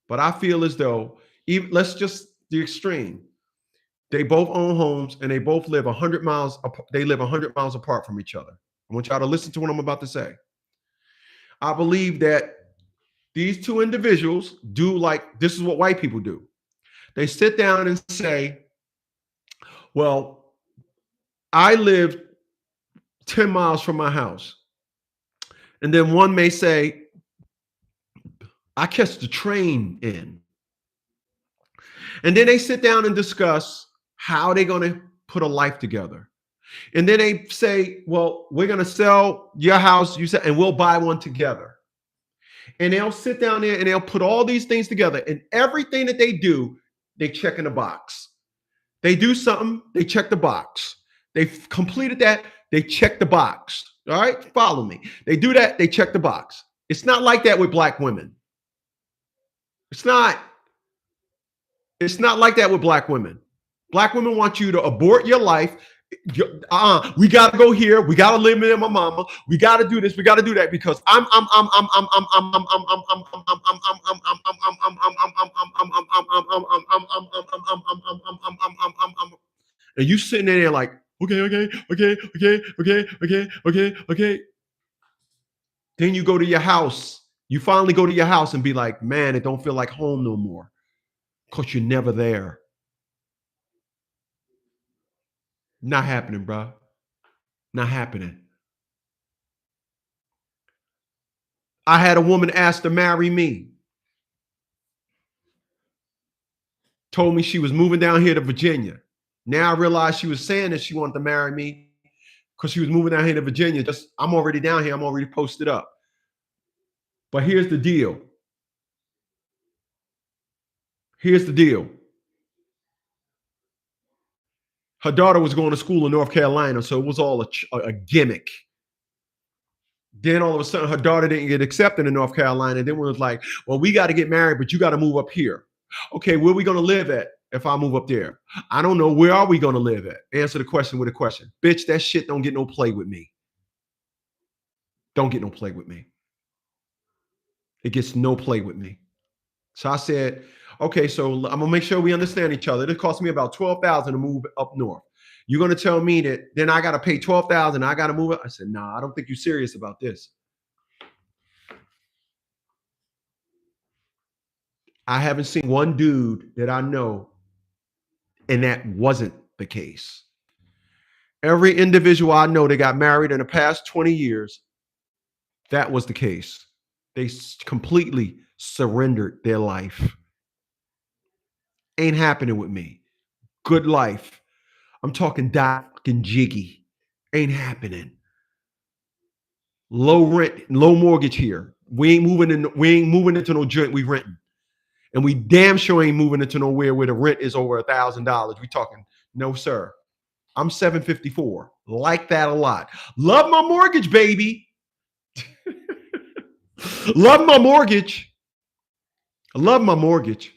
But I feel as though, let's just the extreme. They both own homes and they both live 100 miles. They live 100 miles apart from each other. I want y'all to listen to what I'm about to say. I believe that these two individuals do like, this is what white people do. They sit down and say, well, I live 10 miles from my house. And then one may say, I catch the train in. And then they sit down and discuss how they're going to put a life together. And then they say, well, we're going to sell your house, you said, and we'll buy one together. And they'll sit down there and they'll put all these things together. And everything that they do, they check in the box. They do something, they check the box. They've completed that, they check the box. All right, follow me. They do that, they check the box. It's not like that with black women. It's not like that with black women. Black women want you to abort your life. We got to go here. We got to live in my mama. We got to do this. We got to do that because and you sitting there like, okay. Then you go to your house. You finally go to your house and be like, man, it don't feel like home no more because you're never there. Not happening, bro. Not happening. I had a woman ask to marry me. Told me she was moving down here to Virginia. Now I realize she was saying that she wanted to marry me because she was moving down here to Virginia. I'm already down here. I'm already posted up. But here's the deal. Her daughter was going to school in North Carolina, so it was all a gimmick. Then all of a sudden, her daughter didn't get accepted in North Carolina. Then we was like, well, we got to get married, but you got to move up here. Okay, where are we going to live at if I move up there? I don't know. Where are we going to live at? Answer the question with a question. Bitch, that shit don't get no play with me. Don't get no play with me. It gets no play with me. So I said, okay, so I'm going to make sure we understand each other. It cost me about $12,000 to move up north. You're going to tell me that then I got to pay $12,000. I got to move up. I said, nah, I don't think you're serious about this. I haven't seen one dude that I know, and that wasn't the case. Every individual I know that got married in the past 20 years, that was the case. They completely surrendered their life. Ain't happening with me. Good life. I'm talking fucking jiggy. Ain't happening. Low rent, low mortgage here. We ain't moving into no joint we renting. And we damn sure ain't moving into nowhere where the rent is over $1,000. We talking, no, sir. I'm 754. Like that a lot. Love my mortgage, baby. Love my mortgage. I love my mortgage.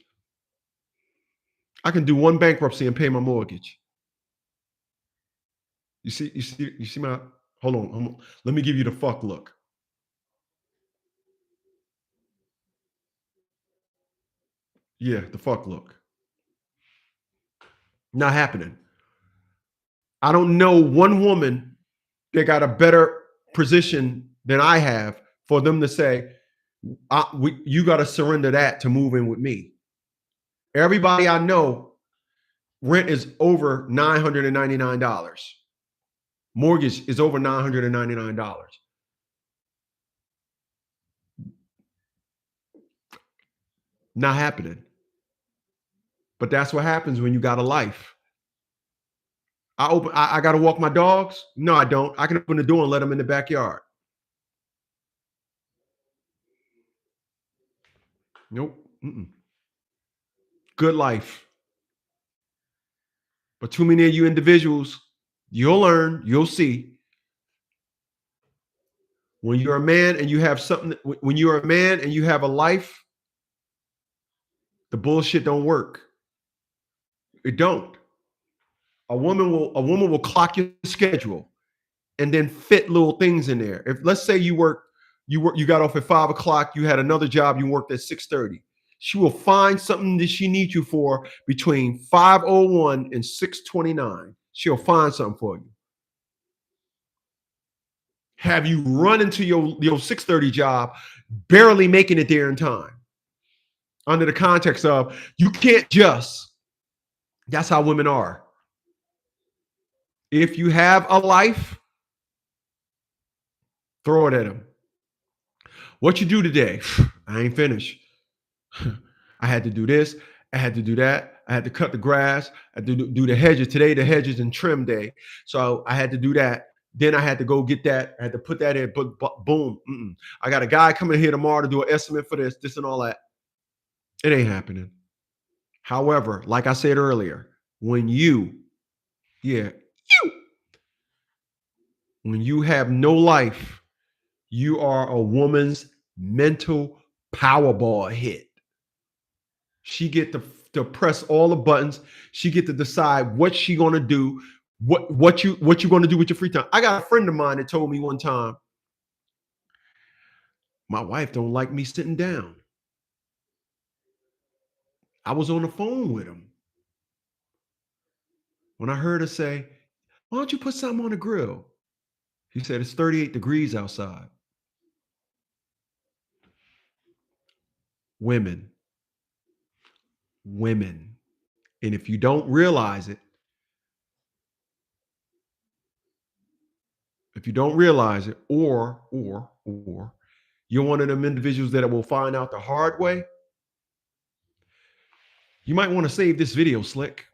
I can do one bankruptcy and pay my mortgage. You see my, hold on. Let me give you the fuck look. Yeah, the fuck look. Not happening. I don't know one woman that got a better position than I have for them to say, you got to surrender that to move in with me. Everybody I know, rent is over $999. Mortgage is over $999. Not happening. But that's what happens when you got a life. I got to walk my dogs. No, I don't. I can open the door and let them in the backyard. Nope. Mm-mm. Good life. But too many of you individuals, you'll learn, you'll see. When you're a man and you have something, when you're a man and you have a life, the bullshit don't work. It don't. A woman will clock your schedule and then fit little things in there. If let's say you got off at 5 o'clock, you had another job, you worked at 6:30. She will find something that she needs you for between 5:01 and 6:29. She'll find something for you. Have you run into your 6:30 job, barely making it there in time? Under the context of you can't just. That's how women are. If you have a life, throw it at them. What you do today? I ain't finished. I had to do this. I had to do that. I had to cut the grass. I had to do the hedges. Today, the hedges and trim day. So I had to do that. Then I had to go get that. I had to put that in. But boom. I got a guy coming here tomorrow to do an estimate for this and all that. It ain't happening. However, like I said earlier, when you have no life, you are a woman's mental Powerball hit. She get to press all the buttons. She get to decide what she gonna do, what you gonna do with your free time. I got a friend of mine that told me one time, my wife don't like me sitting down. I was on the phone with him when I heard her say, "Why don't you put something on the grill?" He said, "It's 38 degrees outside." Women, women, and if you don't realize it, or you're one of them individuals that will find out the hard way, you might want to save this video, Slick.